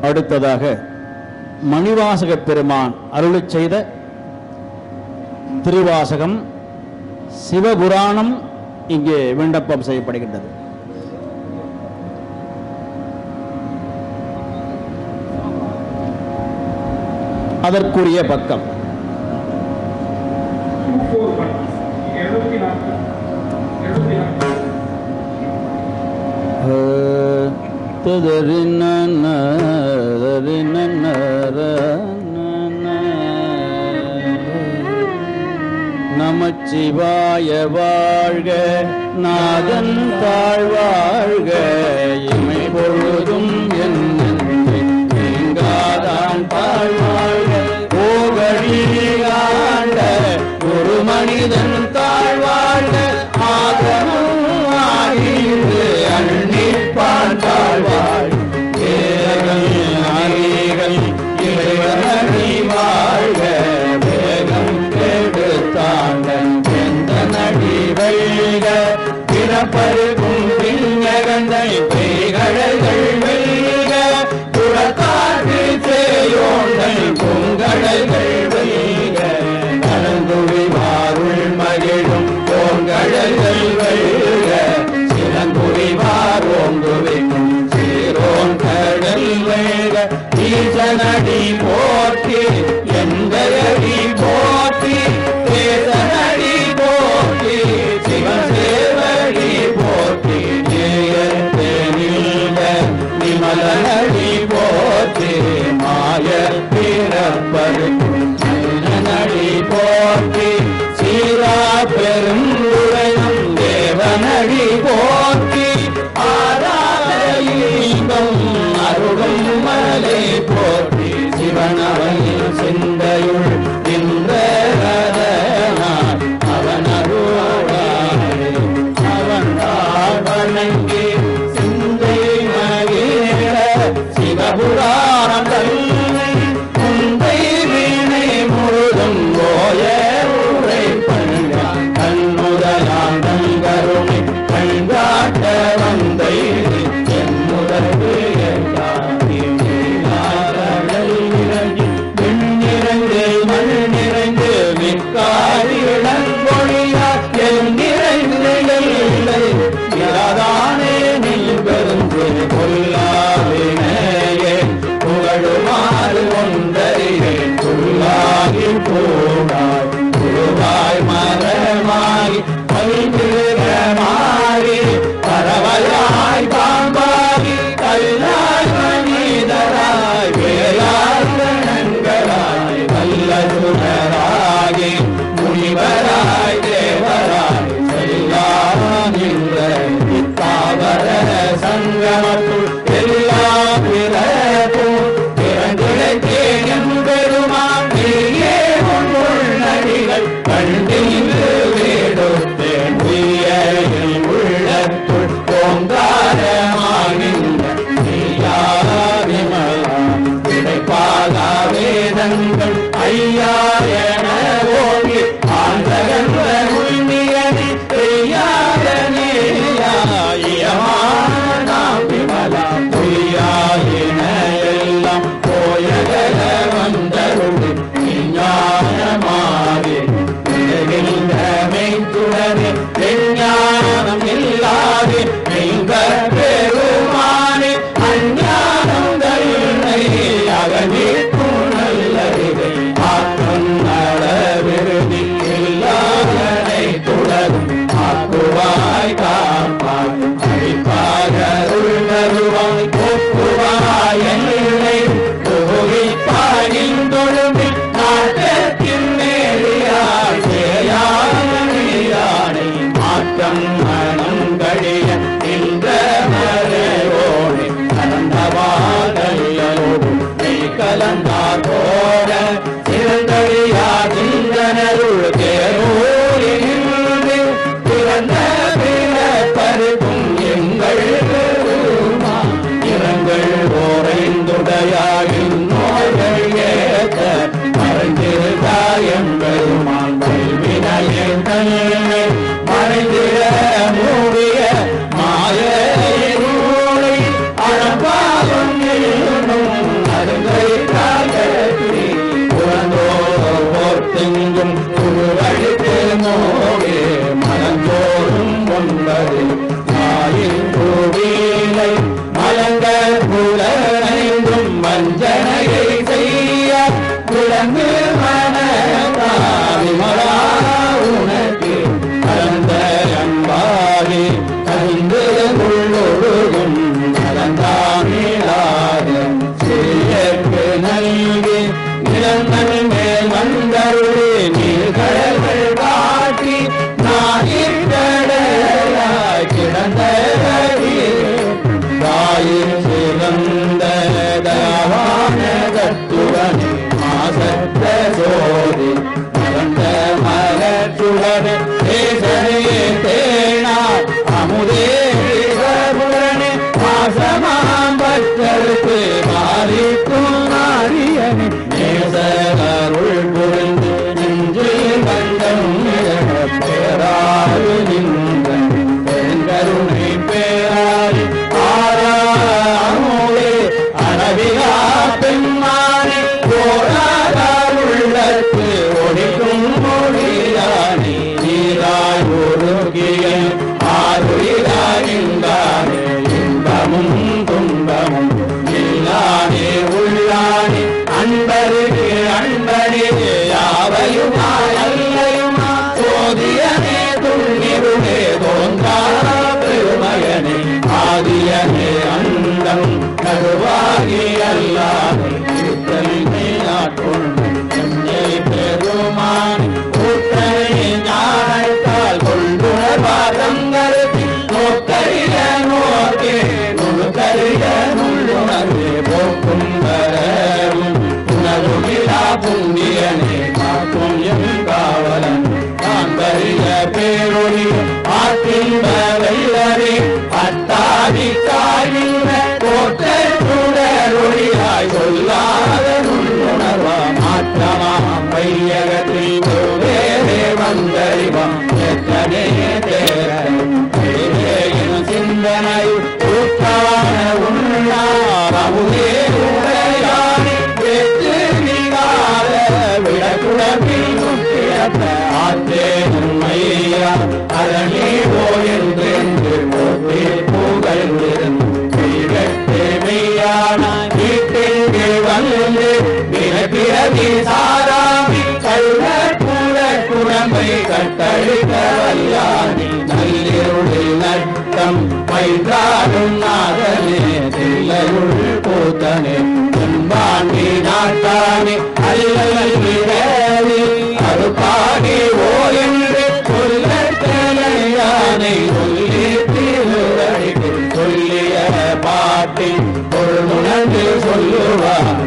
அடுத்ததாக மணிவாசக பெருமான் அருளிச் செய்த திருவாசகம் சிவபுராணம் இங்கே விண்ணப்பம் செய்யப்படுகின்றது. அதற்குரிய பக்கம் நமச்சிவாய வாழ்க, நாதன் தாழ்வாழ்க, இமை பொழுதும் என்னங்காதான் தாழ்வாழ்க, கோகழியாண்ட ஒரு மனிதன் தாழ்வாழ்க, ஆகமும் ஆகிந்து அன்னிப்பான் தாழ்வாழ்க, ஏகம் அநேகம் இறைவனடி வாழ்க, வேகம் கெடுத்தாண்ட எந்த நடி வெல்க, பிறப்பருக்கும் பின்னகந்தை பெய்கடல்கள் வெல்க, புறத்தாக்கு சேயோண்டை பூங்கடல்கள் வெல்க, கலந்துவி வாருள் மகிழும் பூங்கடல்கள் வெல்க, சிலங்குவி வாரோங்குவிக்கும் சீரோன் கடல் வெல்க, ஈசனடி போற்றி எந்தடி போற்றி, தேசனடி போற்றி, சிவசேவடி போற்றி, நேயத்தேனில்க நிமலனடி போற்றி, மாய பிறப்பருக்கும் நடி போற்றி, சீரா பெருந்துரையும் தேவனடி போற்றி, ஆராத இன்பம் அருளும் மலை போற்றி, சிவனவனில் சிந்தையுள் நின்ற அவன் அருளாய் அவன் வணங்கி சிந்தை மகிழ, சிவபுராணம் தன்னை குந்தை வீணை முழுதும் ஓய உரை பண்ண, கண்முதலாம் தங்கருணை கண்காட்ட வந்தை என் முதற்கு நிறைந்து மிக்காய் இளங்கொழியார் என் நிறைந்தானே நீ பெருந்து கொல்லாவினையே, புகழுமாறு ஒன்றறியே துள்ளாகி போனாய், குருவாய் மரமாகி பல்கிரமாகி பரவலாய் பாம்பாகி கல்லாய் மனிதராய் வேளாய் கணங்களாய் வல்லசுடராகி முனிவராய் தேவராய் செல்லாகின்ற இத்தாவர சங்கமத்துள் எல்லா பிறப்பும் பிறந்திடத்தே எம்பெருமான் நீயே உன்னுள் நடிகள் கண்டின்று வேடுத்தேன் உயிரில் உள்ளத்துள் ஓங்காரமாகின்ற நீயாவிமலா கிடைப்பாக வேதங்கள் ஐயா என ஓங்கி ஆண்டகன்ற உள்மியதி பெய்யாதனேயாயியமானாம் விமலா பொய்யாயின எல்லாம் போயகல வந்தருளி விஞ்ஞானமாகி உலகின்ற மெய்த்துடனே விஞ்ஞானம் இல்லாது மெய்ந்த பெருமானே அஞ்ஞானம் தன்னை அகனிக்கும் நல்லறிவை ஆத்ம வஞ்சனையை செய்ய விளங்கு மனதாரிமலா உனக்கு கலந்த அன்பாகி கலந்து உள்ளொழுகும் கலந்தாமிழாத சிறியற்கு நல்கி நிலங்கள் மேல் வந்தருளே நீர்கடல்கள் காட்டி நாயிற்கடலாய் கிடந்த தாயின் சிறந்த தவான தத்துவனே மாசற்ற சோதி மறந்த மலச்சுடனே தேசனையே தேனார் அமுதே புலனே மாசமாம் பற்றருக்கு மாறிக்கும் மாறியனே நேசகருள் புரிந்து நெஞ்சில் கண்டம் பேராறு நின்ற பெருங்கருணை பேராறு ஆறாமுதே அனவிகா பெண்மானே உள்ளத்து ஒடிக்கும் மொழியானே நீராய் ஒருகிய ஆறுயிராகின்றானே இன்பமும் துன்பமும் இல்லானே உள்ளானே அன்பருக்கு அன்பனே யாவையுமாய் அல்லையுமா சோதியனே துண்ணிருளே தோன்றா பெருமயனே ஆதியனே அண்டம் கருவாகி அல்லாதே பெருமான் கூட்டணி ஞானத்தால் கொண்டுணர்வாதங்களுக்கு நோக்கரிய நோக்கே நுணுக்கரிய நுண்ணுணர்வே போக்கும் வரவும் உணர்வுமிலா புண்ணியனே காக்கும் எம் காவலன் காண்பரிய பேரொழி ஆற்றின்ப வெள்ளரே அத்தாதி காய்ந்த கோட்டொழியாய் சொல்லாத நுண்ணுணர்வா மாற்றமாம் பையகத்தில் வேறே வந்தறிவாம் எத்தனே தேரையின் சிந்தனை உற்றான உண்ணாரமுதே உடையானே வெற்று நீங்காத விடக்குழப்பில் முக்கியத்த ஆற்றேனும் மையா அரணீவோ என்று போற்றி புகழ்ந்திருந்து மெய்யான வீட்டிற்கு வந்து பிறவி சாராமி கள்ள குழம்பை கட்டழிக்க வல்லானி நல்லிருளில் நட்டம் பயின்றாடும் நாதனே தில்லையுள் கூத்தனே செம்பாண்டி நாட்டானே அல்லல் விரவி அருப்பாடி ஓ என்று சொல்ல தலையானை சொல்லி திருவடிக்கு சொல்லிய பாட்டில் பொருளுணர்ந்து சொல்லுவார்